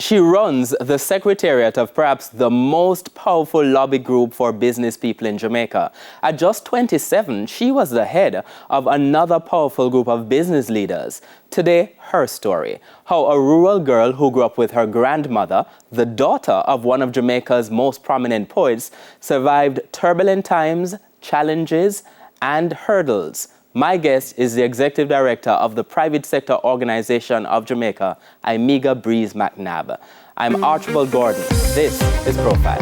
She runs the secretariat of perhaps the most powerful lobby group for business people in Jamaica. At just 27, she was the head of another powerful group of business leaders. Today, her story. How a rural girl who grew up with her grandmother, the daughter of one of Jamaica's most prominent poets, survived turbulent times, challenges, and hurdles. My guest is the executive director of the private sector organization of Jamaica, Imega Breese McNab. I'm Archibald Gordon. This is Profile.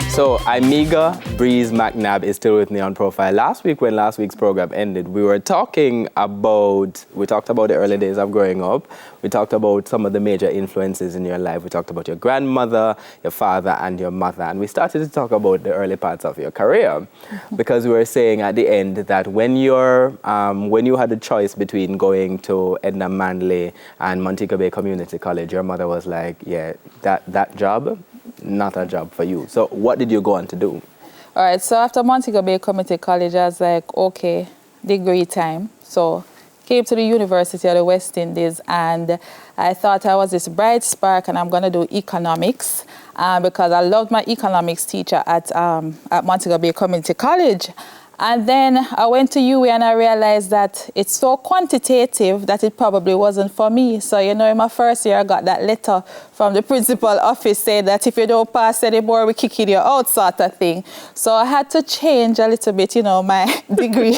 So Imega Breese McNab is still with me on Profile. Last week, when last week's program ended, we talked about the early days of growing up. We talked about some of the major influences in your life. We talked about your grandmother, your father, and your mother. And we started to talk about the early parts of your career, because we were saying at the end that when you had a choice between going to Edna Manley and Montego Bay Community College, your mother was like, yeah, that job, not a job for you. So what did you go on to do? All right, so after Montego Bay Community College, I was like, okay, degree time. So came to the University of the West Indies, and I thought I was this bright spark and I'm going to do economics because I loved my economics teacher at Montego Bay Community College. And then I went to UWI and I realized that it's so quantitative that it probably wasn't for me. So, in my first year, I got that letter from the principal office saying that if you don't pass anymore, we're kicking you out, sort of thing. So I had to change a little bit, my degree,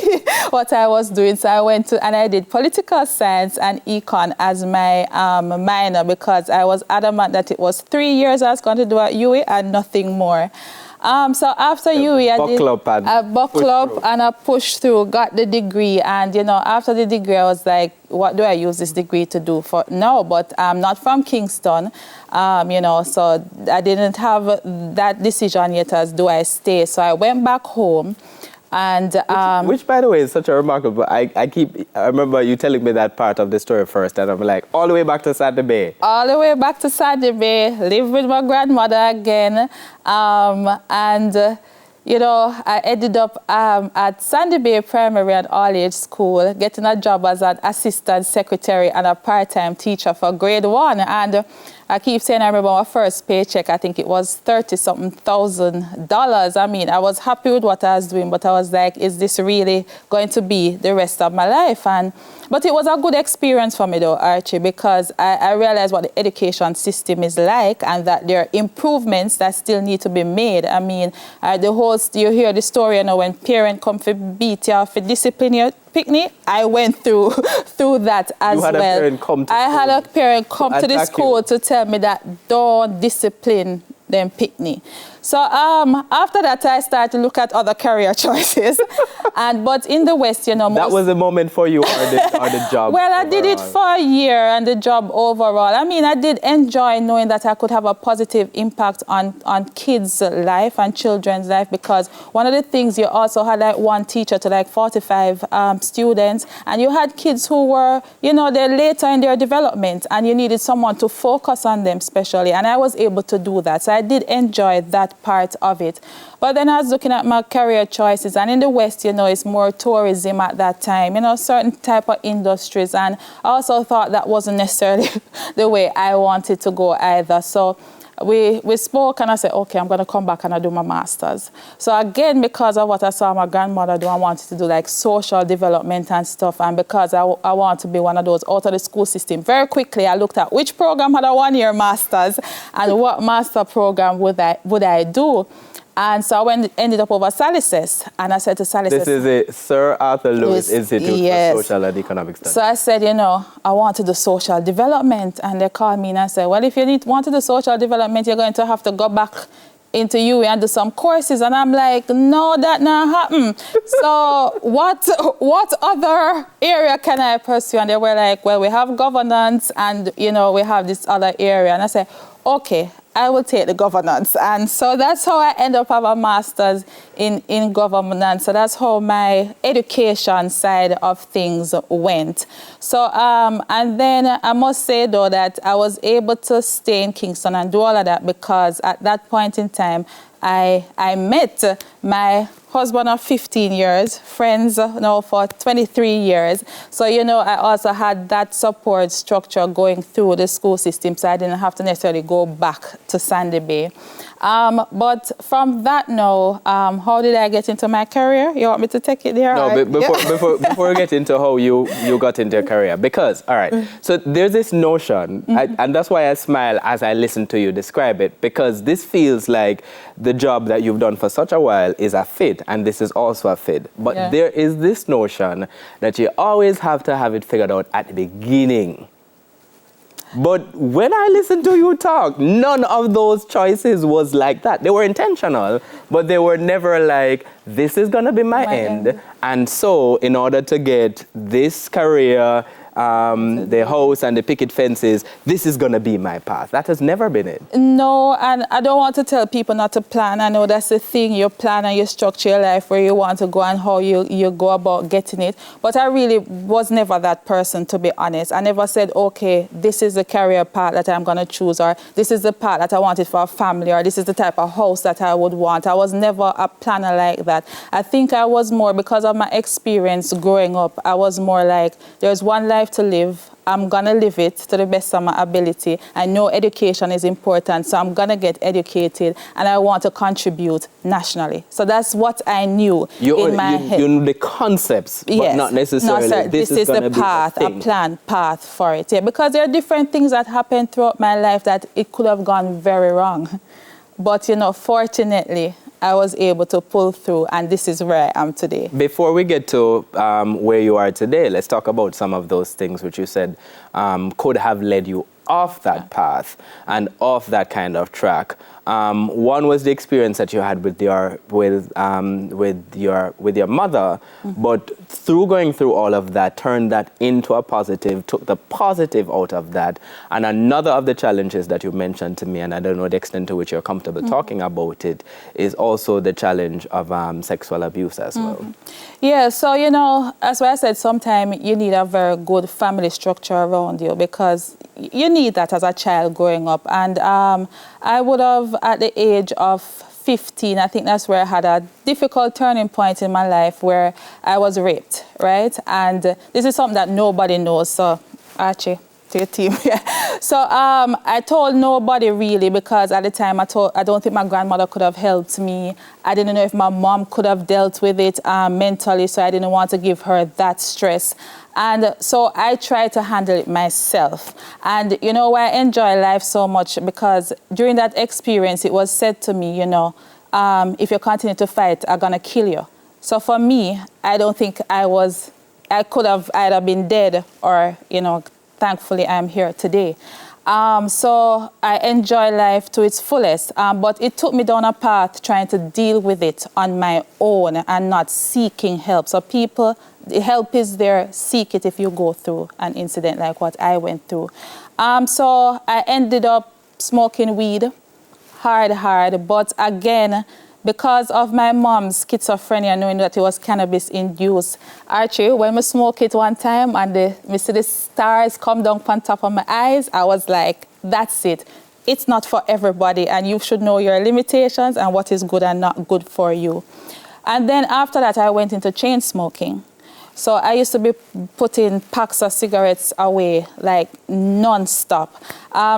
what I was doing. So I went to, and I did political science and econ as my minor, because I was adamant that it was 3 years I was going to do at UWI and nothing more. So after UWI, I buckled up and I pushed through, got the degree. And, after the degree, I was like, what do I use this degree to do for now? But I'm not from Kingston, so I didn't have that decision yet as do I stay. So I went back home. And which, by the way, is such a remarkable. I remember you telling me that part of the story first, and I'm like, all the way back to Sandy Bay. All the way back to Sandy Bay, live with my grandmother again, I ended up at Sandy Bay Primary and All-Age School, getting a job as an assistant secretary and a part-time teacher for grade 1. And I keep saying I remember my first paycheck, I think it was $30-something thousand. I mean, I was happy with what I was doing, but I was like, is this really going to be the rest of my life? But it was a good experience for me, though, Archie, because I realized what the education system is like and that there are improvements that still need to be made. I mean, you hear the story, when parents come to beat you for discipline you, picnic, I went through that as well. I had a parent come to the school to tell me that don't discipline them picnic. So after that, I started to look at other career choices. But in the West, that was a moment for you, or the job? Well, I did it for a year, and the job overall. I mean, I did enjoy knowing that I could have a positive impact on kids' life and children's life, because one of the things, you also had like one teacher to like 45 students, and you had kids who were, they're later in their development, and you needed someone to focus on them specially, and I was able to do that. So I did enjoy that part of it. But then I was looking at my career choices, and in the West, it's more tourism at that time, certain type of industries, and I also thought that wasn't necessarily the way I wanted to go either. So we spoke, and I said, okay, I'm going to come back and I do my master's. So again, because of what I saw my grandmother do, I wanted to do like social development and stuff, and because I want to be one of those out of the school system. Very quickly, I looked at which program had a one-year master's and what master program would I do. And so I ended up over Salises, and I said to Salises... This is a Sir Arthur Lewis Institute for Social and Economic Studies. So I said, I want to do social development. And they called me and I said, well, if you want to do social development, you're going to have to go back into UWI and do some courses. And I'm like, no, that not happen. So what other area can I pursue? And they were like, well, we have governance and, we have this other area. And I said, okay, I will take the governance. And so that's how I end up having a master's in governance. So that's how my education side of things went. So, and then I must say, though, that I was able to stay in Kingston and do all of that because at that point in time, I met my husband of 15 years, friends now for 23 years. So, you know, I also had that support structure going through the school system, so I didn't have to necessarily go back to Sandy Bay. But from that now, how did I get into my career? You want me to take it there? No, before we get into how you got into your career, because, all right, so there's this notion, and that's why I smile as I listen to you describe it, because this feels like the job that you've done for such a while is a fit, and this is also a fit. But there is this notion that you always have to have it figured out at the beginning. But when I listen to you talk, none of those choices was like that. They were intentional, but they were never like, this is going to be my end. And so in order to get this career, the house and the picket fences, this is going to be my path. That has never been it. No, and I don't want to tell people not to plan. I know that's the thing, you plan and you structure your life where you want to go and how you go about getting it. But I really was never that person, to be honest. I never said, okay, this is the career path that I'm going to choose, or this is the path that I wanted for a family, or this is the type of house that I would want. I was never a planner like that. I think I was more, because of my experience growing up, I was more like, there's one life to live. I'm going to live it to the best of my ability. I know education is important, so I'm going to get educated, and I want to contribute nationally. So that's what I knew in my head. You know the concepts, but not necessarily this is the path, a planned path for it. Yeah, because there are different things that happened throughout my life that it could have gone very wrong. But, you know, fortunately, I was able to pull through, and this is where I am today. Before we get to where you are today, let's talk about some of those things which you said could have led you off that path and off that kind of track. One was the experience that you had with your mother, but through going through all of that, turned that into a positive, took the positive out of that. And another of the challenges that you mentioned to me, and I don't know the extent to which you're comfortable talking about it, is also the challenge of sexual abuse as well. Yeah, so, you know, as I said, sometimes you need a very good family structure around you, because you need that as a child growing up. And I would have, at the age of 15, I think that's where I had a difficult turning point in my life where I was raped, right? And this is something that nobody knows, so Archie, to your team. So I told nobody really, because at the time I don't think my grandmother could have helped me. I didn't know if my mom could have dealt with it mentally, so I didn't want to give her that stress. And so I tried to handle it myself. And you know why I enjoy life so much? Because during that experience, it was said to me, you know, if you continue to fight, I'm gonna kill you. So for me, I don't think I could have either been dead or, you know, thankfully I'm here today. So I enjoy life to its fullest, but it took me down a path trying to deal with it on my own and not seeking help. So people, the help is there, seek it if you go through an incident like what I went through. So I ended up smoking weed, hard, but again, because of my mom's schizophrenia, knowing that it was cannabis-induced. Archie, when I smoke it one time and I see the stars come down on top of my eyes, I was like, that's it. It's not for everybody, and you should know your limitations and what is good and not good for you. And then after that, I went into chain smoking. So I used to be putting packs of cigarettes away, like non-stop.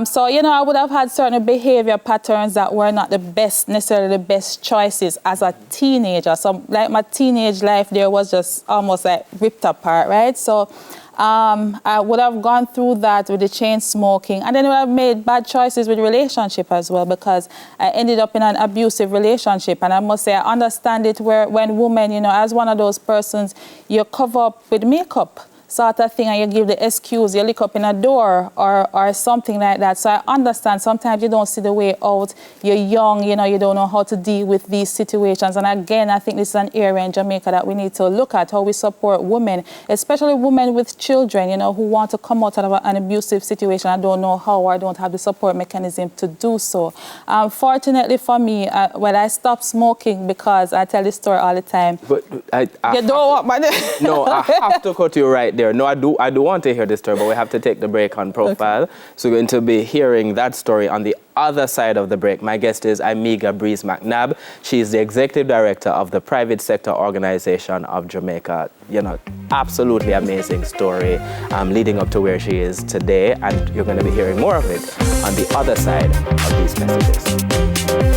So, you know, I would have had certain behavior patterns that were not necessarily the best choices as a teenager. So, like, my teenage life there was just almost like ripped apart, right? So I would have gone through that with the chain smoking, and then I would have made bad choices with relationship as well, because I ended up in an abusive relationship. And I must say, I understand it when women, you know, as one of those persons, you cover up with makeup sort of thing, and you give the excuse, you lick up in a door or something like that. So I understand sometimes you don't see the way out, you're young, you know, you don't know how to deal with these situations. And again, I think this is an area in Jamaica that we need to look at, how we support women, especially women with children, you know, who want to come out of an abusive situation. I don't know how, or I don't have the support mechanism to do so. Fortunately for me, when I stopped smoking, because I tell this story all the time. But you don't want my... No, I have to cut you right there. No, I do want to hear this story, but we have to take the break on Profile. Okay. So we're going to be hearing that story on the other side of the break. My guest is Imega Breese McNab. She is the Executive Director of the Private Sector Organization of Jamaica. You know, absolutely amazing story leading up to where she is today, and you're going to be hearing more of it on the other side of these messages.